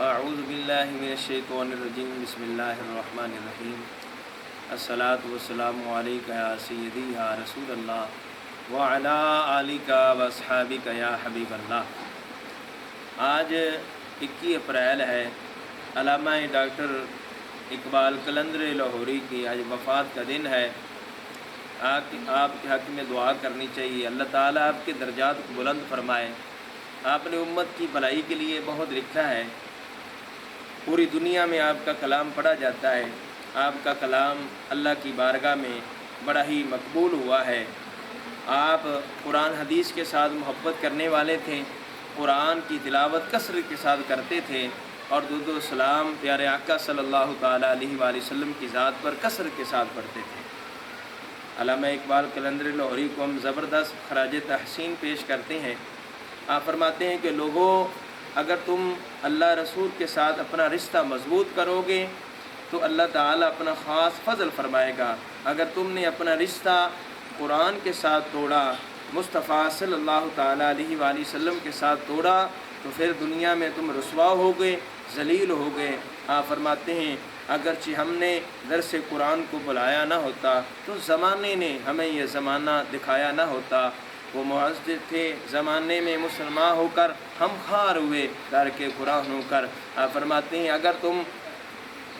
اعوذ باللہ من الشیطان الرجیم بسم اللہ الرحمن الرحیم الصلاۃ والسلام علیک یا سیدی یا رسول اللہ وعلی آلک واصحابک یا حبیب اللہ۔ آج 21 اپریل ہے، علامہ ڈاکٹر اقبال قلندر لاہوری کی آج وفات کا دن ہے۔ آپ کے حق میں دعا کرنی چاہیے، اللہ تعالیٰ آپ کے درجات کو بلند فرمائے۔ آپ نے امت کی بھلائی کے لیے بہت لکھا ہے، پوری دنیا میں آپ کا کلام پڑھا جاتا ہے، آپ کا کلام اللہ کی بارگاہ میں بڑا ہی مقبول ہوا ہے۔ آپ قرآن حدیث کے ساتھ محبت کرنے والے تھے، قرآن کی تلاوت کثرت کے ساتھ کرتے تھے اور درود و سلام پیارے آقا صلی اللہ تعالیٰ علیہ وآلہ وسلم کی ذات پر کثرت کے ساتھ پڑھتے تھے۔ علامہ اقبال قلندر لاہوری کو ہم زبردست خراج تحسین پیش کرتے ہیں۔ آپ فرماتے ہیں کہ لوگوں، اگر تم اللہ رسول کے ساتھ اپنا رشتہ مضبوط کرو گے تو اللہ تعالیٰ اپنا خاص فضل فرمائے گا۔ اگر تم نے اپنا رشتہ قرآن کے ساتھ توڑا، مصطفیٰ صلی اللہ تعالیٰ علیہ وآلہ وسلم کے ساتھ توڑا، تو پھر دنیا میں تم رسوا ہو گئے، ذلیل ہو گئے۔ آپ فرماتے ہیں اگرچہ ہم نے درس قرآن کو بلایا نہ ہوتا تو زمانے نے ہمیں یہ زمانہ دکھایا نہ ہوتا۔ وہ معزز تھے زمانے میں مسلمان ہو کر، ہم خار ہوئے تارک قرآن ہو کر۔ آپ فرماتے ہیں اگر تم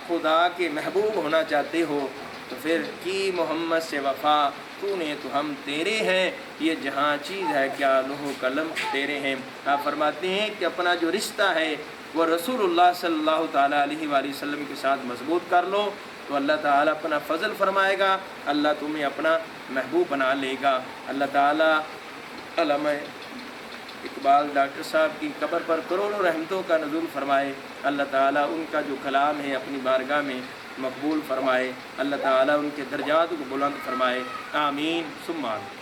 خدا کے محبوب ہونا چاہتے ہو تو پھر کی محمد سے وفا، تو نے تو ہم تیرے ہیں، یہ جہاں چیز ہے کیا لوح و قلم تیرے ہیں۔ آپ فرماتے ہیں کہ اپنا جو رشتہ ہے وہ رسول اللہ صلی اللہ تعالیٰ علیہ وآلہ وسلم کے ساتھ مضبوط کر لو تو اللہ تعالیٰ اپنا فضل فرمائے گا، اللہ تمہیں اپنا محبوب بنا لے گا۔ اللہ تعالیٰ علامہ اقبال ڈاکٹر صاحب کی قبر پر کروڑوں رحمتوں کا نزول فرمائے۔ اللہ تعالیٰ ان کا جو کلام ہے اپنی بارگاہ میں مقبول فرمائے، اللہ تعالیٰ ان کے درجات کو بلند فرمائے، آمین ثم آمین۔